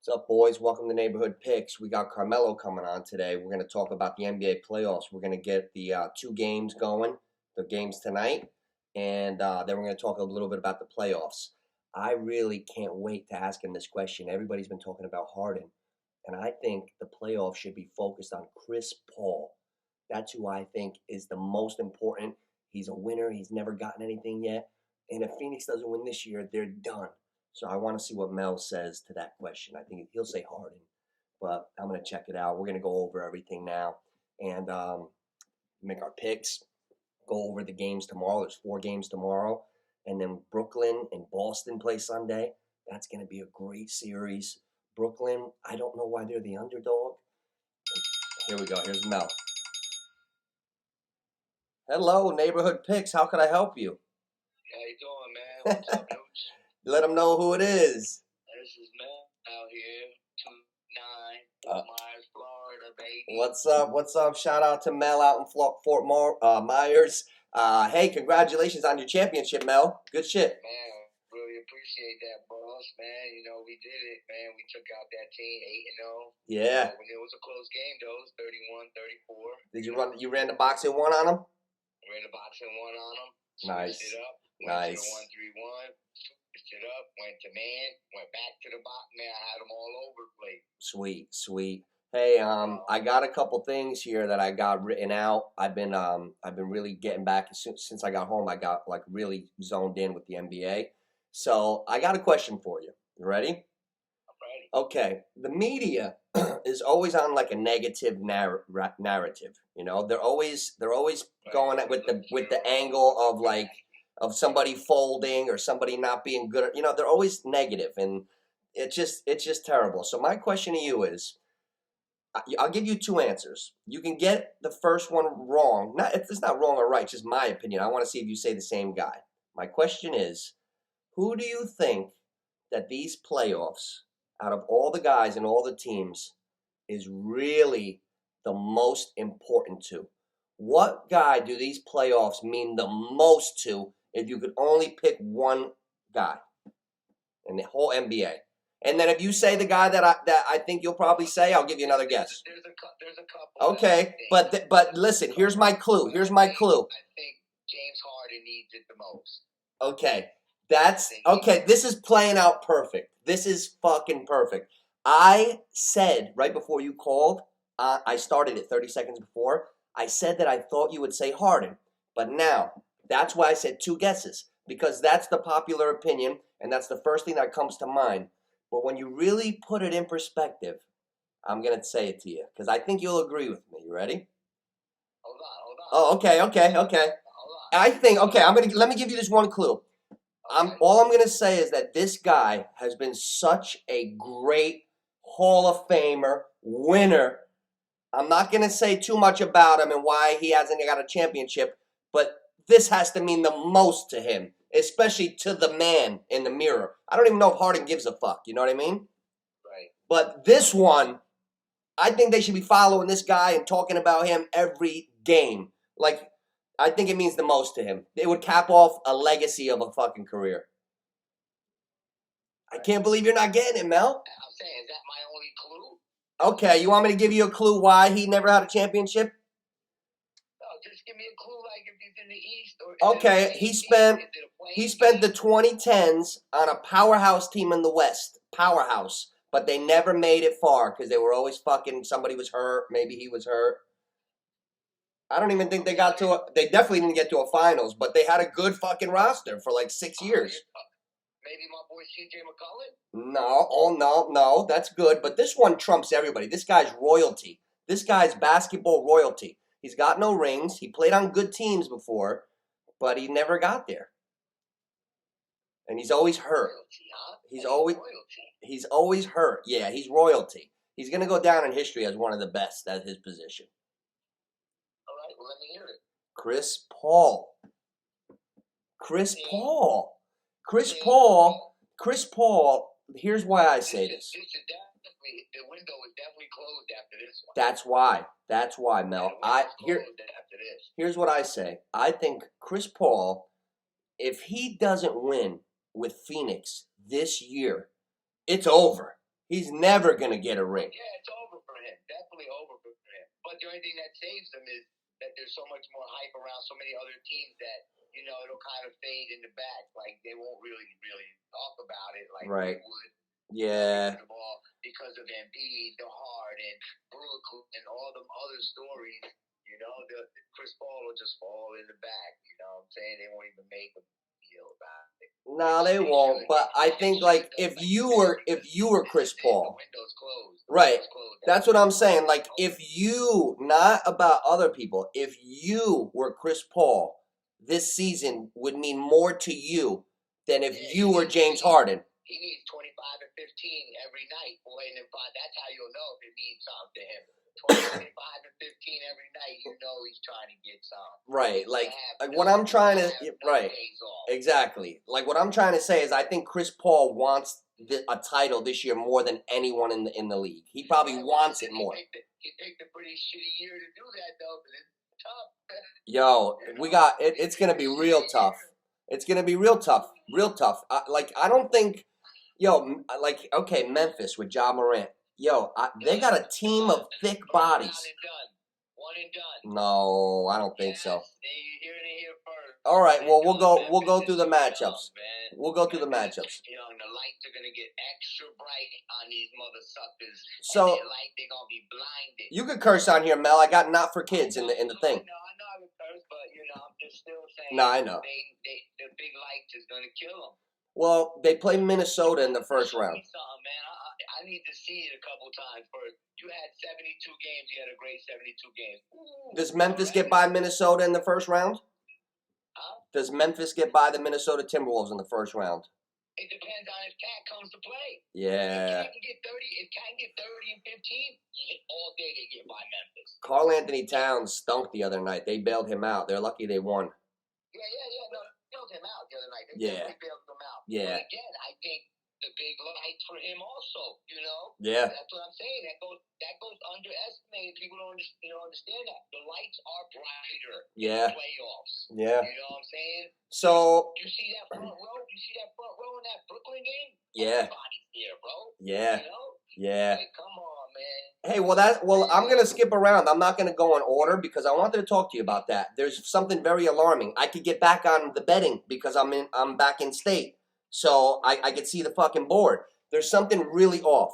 What's up, boys? Welcome to Neighborhood Picks. We got Carmelo coming on today. We're going to talk about the NBA playoffs. We're going to get the two games going, the games tonight, and then we're going to talk a little bit about the playoffs. I really can't wait to ask him this question. Everybody's been talking about Harden, and I think the playoffs should be focused on Chris Paul. That's who I think is the most important. He's a winner. He's never gotten anything yet. And if Phoenix doesn't win this year, they're done. So I want to see what Mel says to that question. I think he'll say Harden, but I'm going to check it out. We're going to go over everything now and make our picks, go over the games tomorrow. There's 4 games tomorrow. And then Brooklyn and Boston play Sunday. That's going to be a great series. Brooklyn, I don't know why they're the underdog. Here we go. Here's Mel. Hello, Neighborhood Picks. How can I help you? How you doing, man? What's up, dudes? Let them know who it is. This is Mel out here, 29, Myers, Florida, baby. What's up? What's up? Shout out to Mel out in Fort Myers. Hey, congratulations on your championship, Mel. Good shit. Man, really appreciate that, boss, man. You know, we did it, man. We took out that team 8-0. Yeah. It was a close game, though. It was 31-34. Did you ran the boxing one on them? Ran the boxing one on them. Nice. Switched it up. Nice. Went to the 1-3-1. Switched it up. Went to man. Went back to the box. Man, I had them all over the place. Sweet, sweet. Hey, I got a couple things here that I got written out. I've been really getting back since I got home. I got like really zoned in with the NBA. So I got a question for you. You ready? I'm ready. Okay. The media is always on like a negative narrative. You know, they're always going at with the angle of like of somebody folding or somebody not being good. You know, they're always negative, and it's just terrible. So my question to you is, I'll give you 2 answers. You can get the first one wrong. It's not wrong or right, it's just my opinion. I want to see if you say the same guy. My question is, who do you think that these playoffs, out of all the guys and all the teams, is really the most important to? What guy do these playoffs mean the most to if you could only pick one guy in the whole NBA? And then if you say the guy that I think you'll probably say, I'll give you another guess. There's a couple. Okay, but listen, here's my clue. I think James Harden needs it the most. Okay, this is playing out perfect. This is fucking perfect. I said right before you called, I started it 30 seconds before, I said that I thought you would say Harden. But now, that's why I said 2 guesses, because that's the popular opinion, and that's the first thing that comes to mind. But when you really put it in perspective, I'm going to say it to you, because I think you'll agree with me. You ready? Hold on. Oh, okay. Hold on. I think, let me give you this one clue. All I'm going to say is that this guy has been such a great Hall of Famer, winner. I'm not going to say too much about him and why he hasn't got a championship, but this has to mean the most to him, especially to the man in the mirror. I don't even know if Harden gives a fuck, you know what I mean? Right. But this one, I think they should be following this guy and talking about him every game. Like, I think it means the most to him. It would cap off a legacy of a fucking career. I can't believe you're not getting it, Mel. I'm saying, is that my only clue? Okay, you want me to give you a clue why he never had a championship? No, just give me a clue, like if he's in the East or. Okay, he spent the 2010s on a powerhouse team in the West, powerhouse, but they never made it far because they were always fucking. Somebody was hurt, maybe he was hurt. I don't even think they definitely didn't get to a finals, but they had a good fucking roster for like 6 years. Maybe my boy C.J. McCollum? No, that's good. But this one trumps everybody. This guy's royalty. This guy's basketball royalty. He's got no rings. He played on good teams before, but he never got there. And he's always hurt. Royalty, huh? He's always hurt. Yeah, he's royalty. He's going to go down in history as one of the best at his position. All right, well, let me hear it. Chris Paul. Here's why I say this. The window is definitely closed after this That's one. why, Mel. Here's what I say. I think Chris Paul, if he doesn't win with Phoenix this year, it's over. He's never gonna get a ring. Yeah, it's over for him. Definitely over for him. But the only thing that saves him is that there's so much more hype around so many other teams that, it'll kind of fade in the back. Like, they won't really talk about it like Right. they would. Yeah. Because of Embiid, the Harden, Brooklyn, and all them other stories, the Chris Paul will just fall in the back. You know what I'm saying? They won't even make a deal about it. No, they won't. But I think like if you were Chris Paul, the window's closed. right? That's what I'm saying. Like if you, not about other people, if you were Chris Paul, this season would mean more to you than if you were James Harden. He needs 25 and 15 every night, boy, and that's how you'll know if it means something to him. 25 and 15 every night, he's trying to get some. Right, like what I'm trying to, right, exactly. Like what I'm trying to say is I think Chris Paul wants a title this year more than anyone in the league. He probably wants it more. He picked a pretty shitty year to do that, though, but it's tough. Yo, we got it. It's gonna be real tough. It's gonna be real tough. Real tough. I don't think, okay, Memphis with Ja Morant. Yo, they got a team of thick bodies. One and done. No, I don't think so. You hear it here first. All right, well we'll go through the matchups. We'll go through the matchups. The lights are gonna get extra bright on these mother suckers. So they're gonna be blinded. You could curse on here, Mel. I got not for kids in the thing. No, I know I would curse, but I'm just still saying. No, I know. The big lights is gonna kill them. Well, they play Minnesota in the first round. Man. I need to see it a couple times first. You had 72 games. You had a great 72 games. Ooh, does Memphis get by Minnesota in the first round? Huh? Does Memphis get by the Minnesota Timberwolves in the first round? It depends on if Cat comes to play. Yeah. If Cat can get 30 and 15, all day they get by Memphis. Karl Anthony Towns stunk the other night. They bailed him out. They're lucky they won. Yeah. No, they bailed him out the other night. They bailed him out. Yeah. But again, I think the big lights for him also, Yeah. That's what I'm saying. That goes underestimated. People don't understand that. The lights are brighter in the playoffs. Yeah. You know what I'm saying? So you see that front row? You see that front row in that Brooklyn game? Yeah. Everybody's there, bro. Yeah. Yeah. Hey, come on, man. Hey, I'm gonna skip around. I'm not gonna go in order because I wanted to talk to you about that. There's something very alarming. I could get back on the betting because I'm back in state. So I could see the fucking board. There's something really off.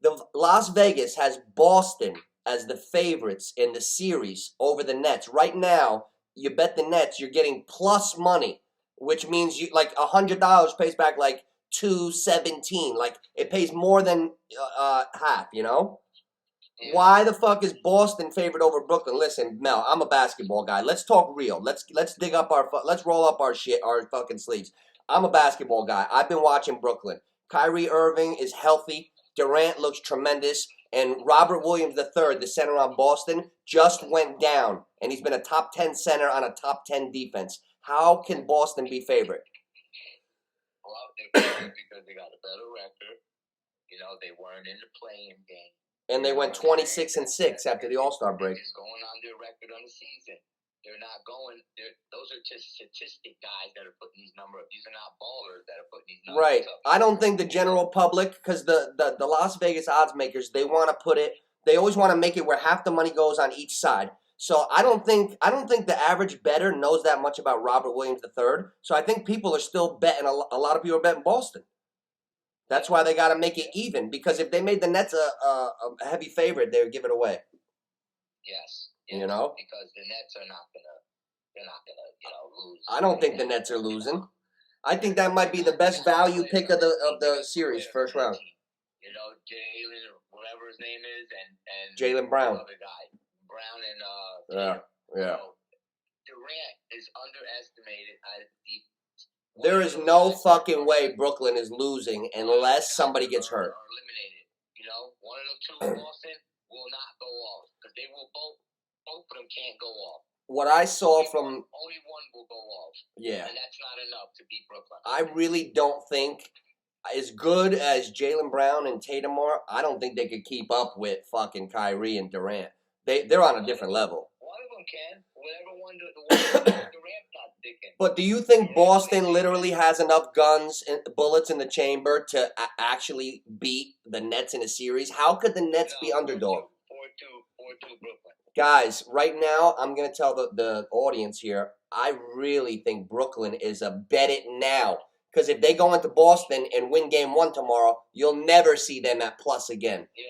The Las Vegas has Boston as the favorites in the series over the Nets. Right now, you bet the Nets, you're getting plus money, which means you like $100 pays back like $217. Like it pays more than half. Why the fuck is Boston favored over Brooklyn? Listen, Mel, I'm a basketball guy. Let's talk real. Let's dig up let's roll up our fucking sleeves. I'm a basketball guy. I've been watching Brooklyn. Kyrie Irving is healthy. Durant looks tremendous. And Robert Williams III, the center on Boston, just went down. And he's been a top 10 center on a top 10 defense. How can Boston be favored? Well, they're favored because they got a better record. They weren't in the play-in game. And they went 26-6 after the All-Star break. They're just going on their record on the season. They're not going. Those are just statistic guys that are putting these numbers up. These are not ballers that are putting these numbers right. up. I don't think the general public, because the Las Vegas odds makers, they want to put it. They always want to make it where half the money goes on each side. So I don't think the average bettor knows that much about Robert Williams III. So I think people are still betting. A lot of people are betting Boston. That's why they got to make it even. Because if they made the Nets a heavy favorite, they would give it away. Yes. Because the Nets are not gonna lose. I don't think the Nets are losing. I think that might be the best value pick of the series, first round. Jalen, whatever his name is, and Jalen Brown. The other guy, Brown and Yeah. Durant is underestimated. There is no fucking way Brooklyn is losing unless somebody gets hurt. Or eliminated. One of the two, Boston, will not go off because they will both of them can't go off. What I saw from only one will go off. Yeah, and that's not enough to beat Brooklyn. I really don't think, as good as Jaylen Brown and Tatum are, I don't think they could keep up with fucking Kyrie and Durant. They're on a different level. One of them can. whatever one Durant's not sticking. But do you think Boston literally has enough guns and bullets in the chamber to actually beat the Nets in a series? How could the Nets be underdog? 4-2 Brooklyn. Guys, right now, I'm going to tell the audience here, I really think Brooklyn is a bet it now. Because if they go into Boston and win game 1 tomorrow, you'll never see them at plus again. Yeah,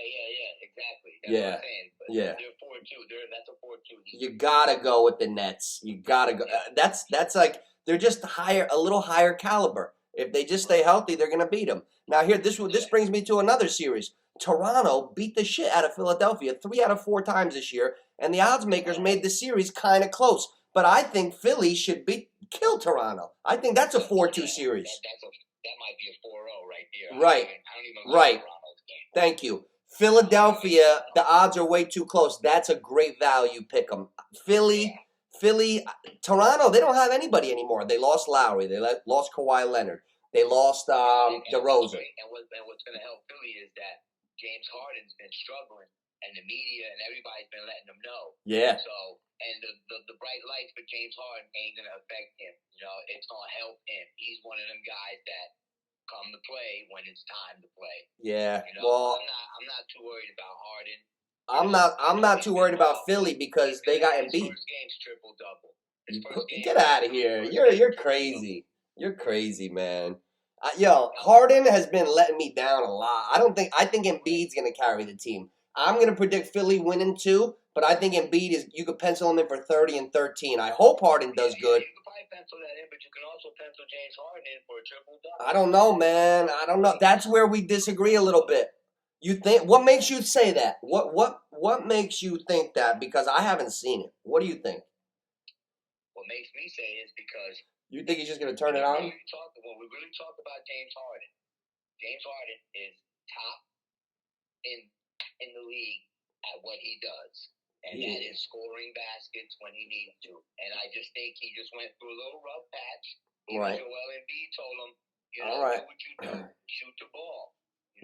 exactly. That's what I'm saying. But yeah. They're 4-2. That's a 4-2. You got to go with the Nets. You got to go. That's like, they're just a little higher caliber. If they just stay healthy, they're going to beat them. Now, here, this brings me to another series. Toronto beat the shit out of Philadelphia 3 out of 4 times this year, and the odds makers made the series kind of close. But I think Philly should kill Toronto. I think that's a 4-2 series. That might be a 4-0 right there. Right. I don't even like Toronto's game. Thank you. Philadelphia, the odds are way too close. That's a great value pick 'em. Philly, Toronto, they don't have anybody anymore. They lost Lowry. They lost Kawhi Leonard. They lost DeRozan. And what's going to help Philly is that James Harden's been struggling, and the media and everybody's been letting them know. Yeah. So, and the bright lights for James Harden ain't going to affect him. You know, it's going to help him. He's one of them guys that come to play when it's time to play. Yeah. You know, well, I'm not too worried about Harden. I'm not too worried about Philly because they got Embiid. First game's triple-double. Get out of here. You're crazy. You're crazy, man. Harden has been letting me down a lot. I think Embiid's going to carry the team. I'm going to predict Philly winning 2, but I think Embiid you could pencil him in for 30 and 13. I hope Harden does good. You could probably pencil that in, but you can also pencil James Harden in for a triple-double. I don't know, man. I don't know. That's where we disagree a little bit. You think what makes you say that? What makes you think that? Because I haven't seen it. What do you think? What makes me say is because you think he's just going to turn it on? When we really talk about James Harden is top in the league at what he does. And that is scoring baskets when he needs to. And I just think he just went through a little rough patch. Right. Joel Embiid told him, do what you do. Shoot the ball.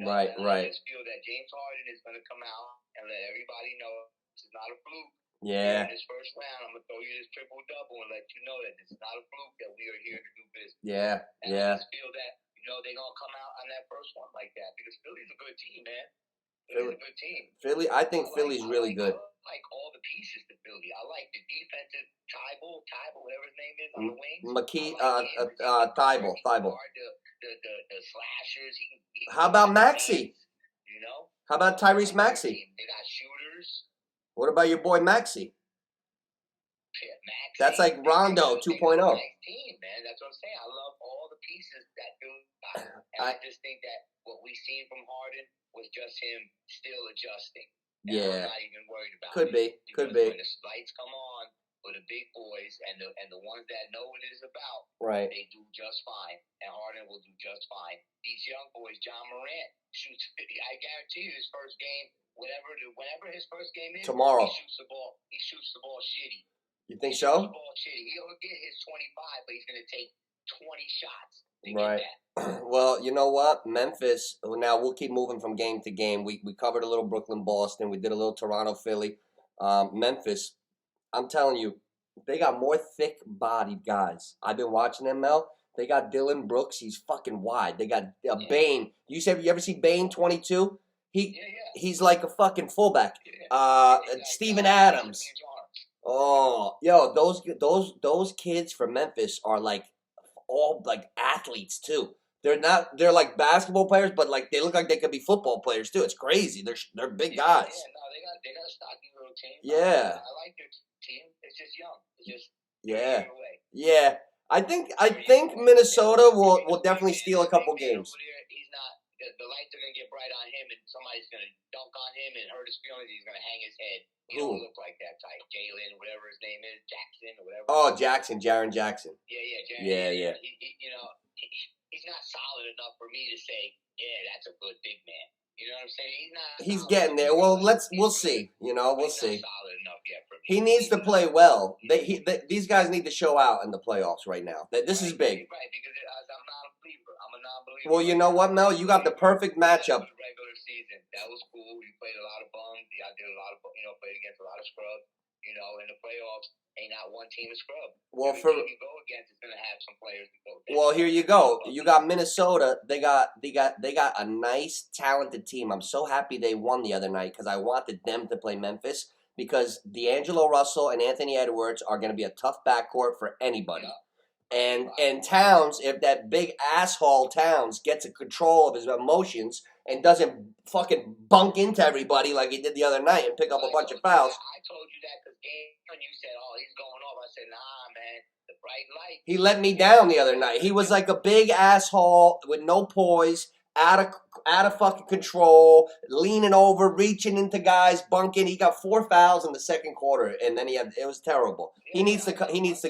Right. I just feel that James Harden is going to come out and let everybody know this is not a fluke. Yeah. In this first round, I'm going to throw you this triple-double and let you know that this is not a fluke, that we are here to do business. Yeah. And I just feel that, they're going to come out on that first one like that because Philly's a good team, man. Philly's a good team. I think Philly's really good. I like all the pieces to Philly. I like the defensive Thibault, whatever his name is, on the wings. Thibault. The slashers. How about Maxey? How about Tyrese Maxey? They got shooters. What about your boy Maxey? Yeah, Maxey. That's like Rondo 2.0. Team, man. That's what I'm saying. I love all the pieces that Philly got. And I just think that what we seen from Harden was just him still adjusting. And I'm not even worried about it. Could be. When the lights come on for the big boys and the ones that know what it is about, right, they do just fine. And Harden will do just fine. These young boys, John Morant shoots 50. I guarantee you his first game, whenever his first game is, tomorrow. He shoots the ball shitty. You think so? The ball shitty. He'll get his 25, but he's going to take 20 shots. Right. Well, you know what? Memphis, now we'll keep moving from game to game. We covered a little Brooklyn-Boston. We did a little Toronto-Philly. Memphis, I'm telling you, they got more thick-bodied guys. I've been watching them, Mel. They got Dylan Brooks. He's fucking wide. They got Bane. You ever see Bane 22? He's like a fucking fullback. Steven Adams. Oh, yo, those kids from Memphis are like all like athletes too. They're like basketball players, but like they look like they could be football players too. It's crazy. They're big guys. Yeah, no, they got a stocky little team. Yeah. I like their team. It's just young. It's just yeah. I think Minnesota will definitely steal a couple games. He's not. The lights are gonna get bright on him, and somebody's gonna dunk on him and hurt his feelings. He's gonna hang his head. He don't look like that type. Jalen, whatever his name is, Jackson, or whatever. Oh, Jaren Jackson. Yeah, Jaron. Yeah. He's not solid enough for me to say, that's a good big man. You know what I'm saying? He's not. He's getting there. Well, we'll see. We'll see. Not solid enough yet for me. He needs to play well. These guys need to show out in the playoffs right now. This is big. Right, because I'm not a believer. I'm a non-believer. Well, you know what, Mel? You got the perfect matchup. Regular season, that was cool. You played a lot of bums. I did a lot of, played against a lot of scrubs. You know, in the playoffs, ain't not one team a scrub. Well, Every team you go against is going to have some players that go down. Well, here you go. You got Minnesota. They got a nice, talented team. I'm so happy they won the other night because I wanted them to play Memphis because D'Angelo Russell and Anthony Edwards are going to be a tough backcourt for anybody. Yeah. And Towns, if that big asshole Towns gets a control of his emotions and doesn't fucking bunk into everybody like he did the other night and pick up a bunch of fouls. I told you that because when you said, "Oh, he's going off," I said, "Nah, man, the bright light." He let me down the other night. He was like a big asshole with no poise, out of fucking control, leaning over, reaching into guys, bunking. He got 4 fouls in the second quarter, and then it was terrible. He needs to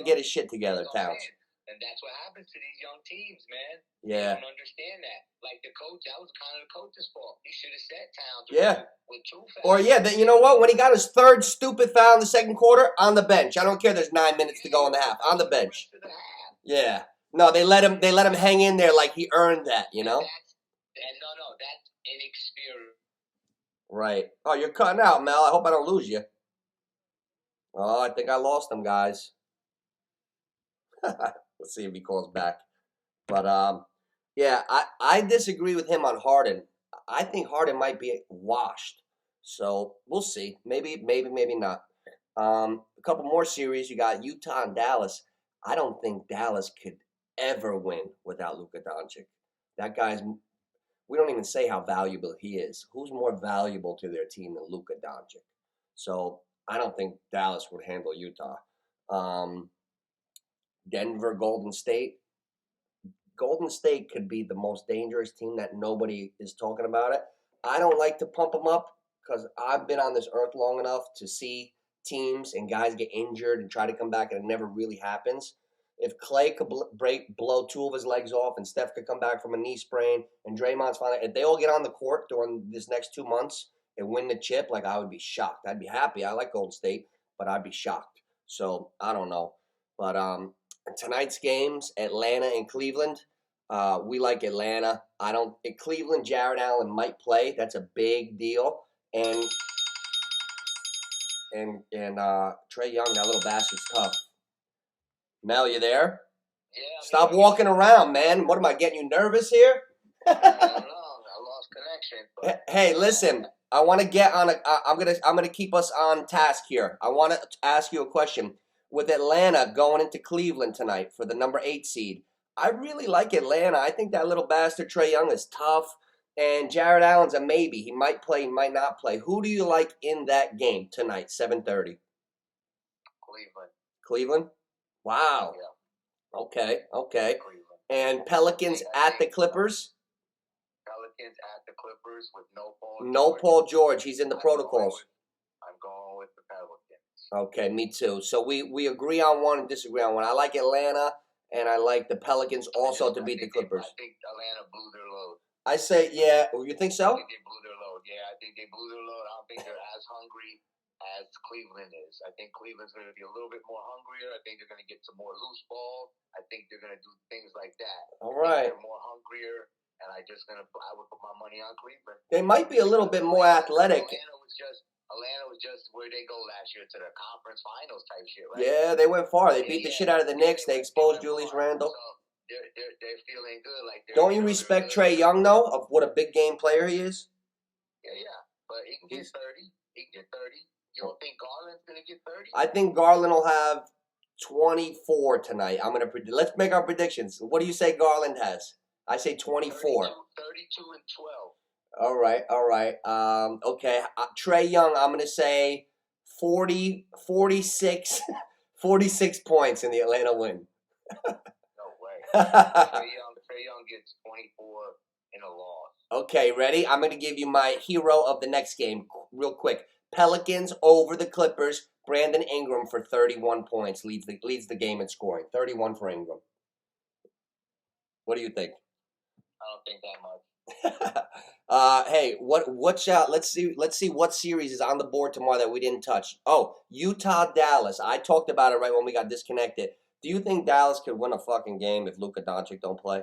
get his shit together, Towns. And that's what happens to these young teams, man. Yeah. They don't understand that. Like the coach, that was kind of the coach's fault. He should have set Towns. Yeah. With 2 fouls. Or you know what? When he got his third stupid foul in the second quarter, on the bench. I don't care. There's 9 minutes to go in the half. On the bench. Yeah. No, they let him hang in there like he earned that. You know. That's inexperience. Right. Oh, you're cutting out, Mel. I hope I don't lose you. Oh, I think I lost him, guys. Let's see if he calls back. But yeah, I disagree with him on Harden. I think Harden might be washed. So we'll see. Maybe not. A couple more series. You got Utah and Dallas. I don't think Dallas could ever win without Luka Doncic. That guy's. We don't even say how valuable he is. Who's more valuable to their team than Luka Doncic? So I don't think Dallas would handle Utah. Denver, Golden State. Golden State could be the most dangerous team that nobody is talking about it. I don't like to pump them up because I've been on this earth long enough to see teams and guys get injured and try to come back, and it never really happens. If Clay could blow 2 of his legs off, and Steph could come back from a knee sprain, and Draymond's finally, if they all get on the court during this next 2 months and win the chip, like I would be shocked. I'd be happy. I like Golden State, but I'd be shocked. So I don't know. But tonight's games, Atlanta and Cleveland. We like Atlanta. In Cleveland, Jared Allen might play. That's a big deal. And Trae Young, that little bastard's tough. Mel, you there? Yeah. Stop walking around, man. What am I getting you nervous here? I don't know. I lost connection. Hey, listen. I want to get on I'm gonna keep us on task here. I want to ask you a question. With Atlanta going into Cleveland tonight for the number 8 seed, I really like Atlanta. I think that little bastard Trae Young is tough, and Jared Allen's a maybe. He might play, he might not play. Who do you like in that game tonight, 7:30? Cleveland? Wow. Yeah. Okay. Cleveland. And Pelicans at the Clippers? Pelicans at the Clippers with no Paul George. No Paul George. He's in the protocols. I'm going with the Pelicans. Okay, me too. So we agree on one and disagree on one. I like Atlanta, and I like the Pelicans also to beat the Clippers. I think Atlanta blew their load. I say, yeah. You think so? I think they blew their load. Yeah, I think they blew their load. I don't think they're as hungry as Cleveland is. I think Cleveland's going to be a little bit more hungrier. I think they're going to get some more loose ball. I think they're going to do things like that. All right. They're more hungrier, and I would put my money on Cleveland. They might be a little bit more athletic. Atlanta was just where they go last year to the conference finals type shit, right? Yeah, they went far. They beat the shit out of the Knicks. They exposed Julius Randle. So they're feeling good. Like don't you respect Trae Young though? Of what a big game player he is. Yeah, but he can get 30. He can get 30. You don't think Garland's gonna get 30? I think Garland will have 24 tonight. Let's make our predictions. What do you say Garland has? I say 24. 32 and 12. All right. Okay. Trae Young, I'm going to say 46 points in the Atlanta win. No way. Trae Young gets 24 in a loss. Okay, ready? I'm going to give you my hero of the next game real quick. Pelicans over the Clippers. Brandon Ingram for 31 points leads the game in scoring. 31 for Ingram. What do you think? I don't think that much. Hey, what's out? Let's see what series is on the board tomorrow that we didn't touch. Oh, Utah, Dallas. I talked about it right when we got disconnected. Do you think Dallas could win a fucking game if Luka Doncic don't play?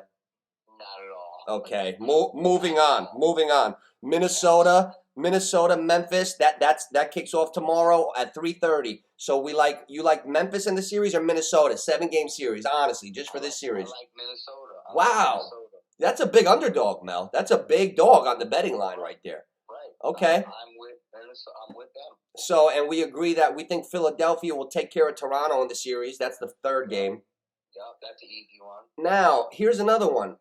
Not at all. Okay, moving on. Minnesota Minnesota, Memphis. That kicks off tomorrow at 3:30. So you like Memphis in the series or Minnesota? 7-game series, honestly, just for this series. I like Minnesota. Wow. Minnesota. That's a big underdog, Mel. That's a big dog on the betting line right there. Right. Okay. I'm with Minnesota. I'm with them. So, and we agree that we think Philadelphia will take care of Toronto in the series. That's the third game. Yep, that's an easy one. Now, here's another one.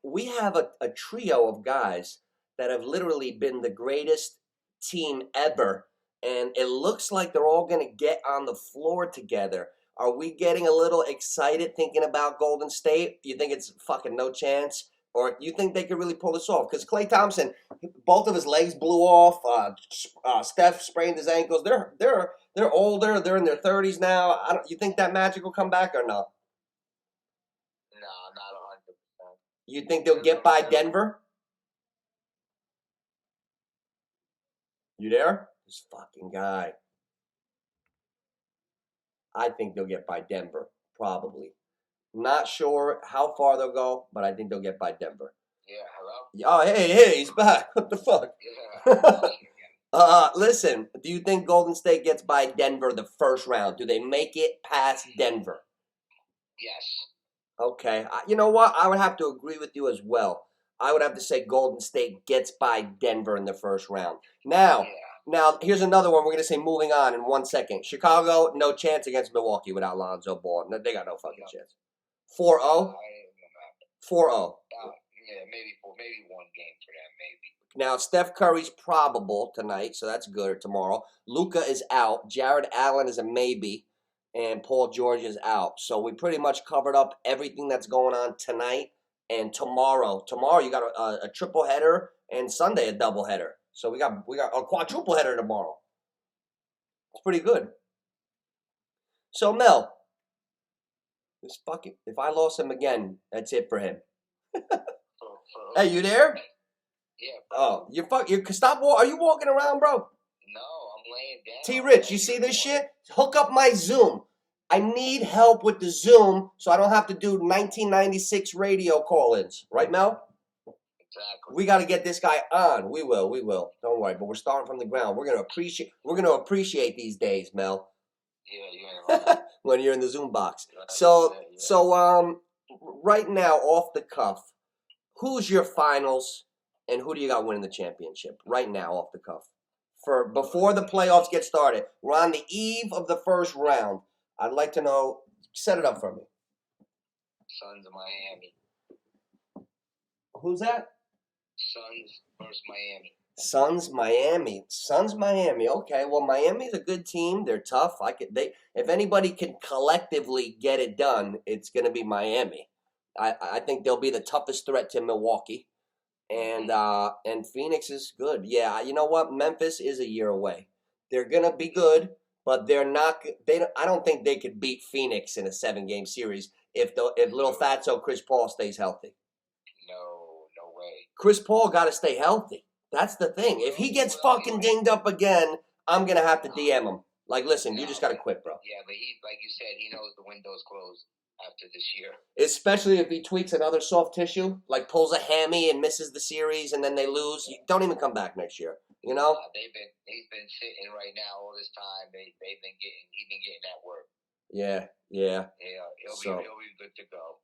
We have a trio of guys that have literally been the greatest team ever, and it looks like they're all going to get on the floor together. Are we getting a little excited thinking about Golden State? You think it's fucking no chance? Or you think they could really pull this off? Because Klay Thompson, both of his legs blew off. Steph sprained his ankles. They're older. They're in their 30s now. You think that magic will come back or no? No, not 100%. You think they'll get by Denver? You there? This fucking guy. I think they'll get by Denver, probably. Not sure how far they'll go, but I think they'll get by Denver. Yeah, hello? Oh, hey, he's back. What the fuck? Yeah. Listen, do you think Golden State gets by Denver the first round? Do they make it past Denver? Yes. Okay. You know what? I would have to agree with you as well. I would have to say Golden State gets by Denver in the first round. Now, here's another one. We're going to say moving on in 1 second. Chicago, no chance against Milwaukee without Lonzo Ball. No, they got no fucking chance. 4-0? 4-0. Yeah, maybe one game for them, maybe. Now, Steph Curry's probable tonight, so that's good, or tomorrow. Luka is out. Jared Allen is a maybe. And Paul George is out. So we pretty much covered up everything that's going on tonight and tomorrow. Tomorrow you got a triple header and Sunday a double header. So we got a quadruple header tomorrow. It's pretty good. So Mel, if I lost him again, that's it for him. Hey, you there? Yeah. Oh, you stop. Are you walking around, bro? No, I'm laying down. T-Rich, you see this shit? Hook up my Zoom. I need help with the Zoom so I don't have to do 1996 radio call-ins. Right, Mel? Exactly. We got to get this guy on. We will. Don't worry. But we're starting from the ground. We're gonna appreciate these days, Mel. Yeah, yeah. When you're in the Zoom box. So right now, off the cuff, who's your finals and who do you got winning the championship? Right now, off the cuff. For before the playoffs get started. We're on the eve of the first round. I'd like to know, set it up for me. Suns of Miami. Who's that? Suns versus Miami. Suns, Miami. Okay, well, Miami's a good team. They're tough. If anybody can collectively get it done, it's going to be Miami. I think they'll be the toughest threat to Milwaukee. And Phoenix is good. Yeah, you know what? Memphis is a year away. They're going to be good, but they're not. I don't think they could beat Phoenix in a 7-game series if little fatso Chris Paul stays healthy. No way. Chris Paul got to stay healthy. That's the thing. If he gets fucking dinged up again, I'm going to have to DM him. Like, listen, you just got to quit, bro. Yeah, but he, like you said, he knows the window's closed after this year. Especially if he tweaks another soft tissue, like pulls a hammy and misses the series and then they lose. Don't even come back next year, you know? He's been sitting right now all this time. He's been getting that work. Yeah. Yeah, he'll be good to go.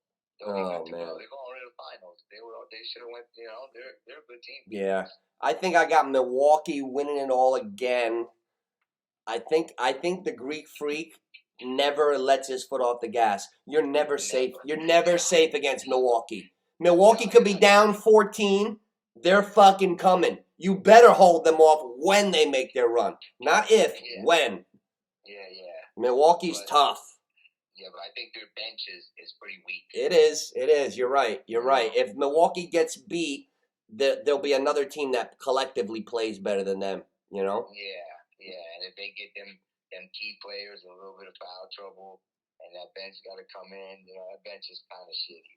Man. They're going to the finals. They should have went. They're a good team. Yeah, I think I got Milwaukee winning it all again. I think the Greek Freak never lets his foot off the gas. You're never safe. You're never safe against Milwaukee. Milwaukee could be down 14. They're fucking coming. You better hold them off when they make their run. Not if, when. Yeah. Milwaukee's tough. Yeah, but I think their bench is pretty weak. It is. You're right. If Milwaukee gets beat, there'll be another team that collectively plays better than them, you know? Yeah. And if they get them key players in a little bit of foul trouble and that bench got to come in, that bench is kind of shitty.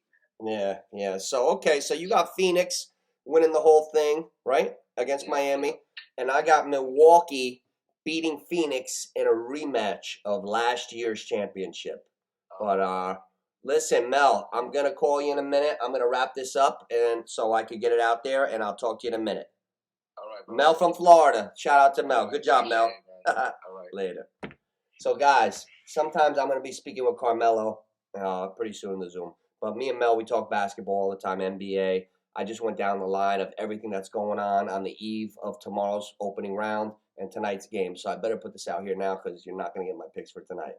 Yeah. So you got Phoenix winning the whole thing, right? Against Miami. And I got Milwaukee beating Phoenix in a rematch of last year's championship. But listen, Mel, I'm going to call you in a minute. I'm going to wrap this up and so I could get it out there, and I'll talk to you in a minute. All right. right, bro. Mel from Florida. Shout out to Mel. All right, Good job, Mel. All right. Later. So, guys, sometimes I'm going to be speaking with Carmelo pretty soon in the Zoom. But me and Mel, we talk basketball all the time, NBA. I just went down the line of everything that's going on the eve of tomorrow's opening round and tonight's game. So I better put this out here now because you're not going to get my picks for tonight.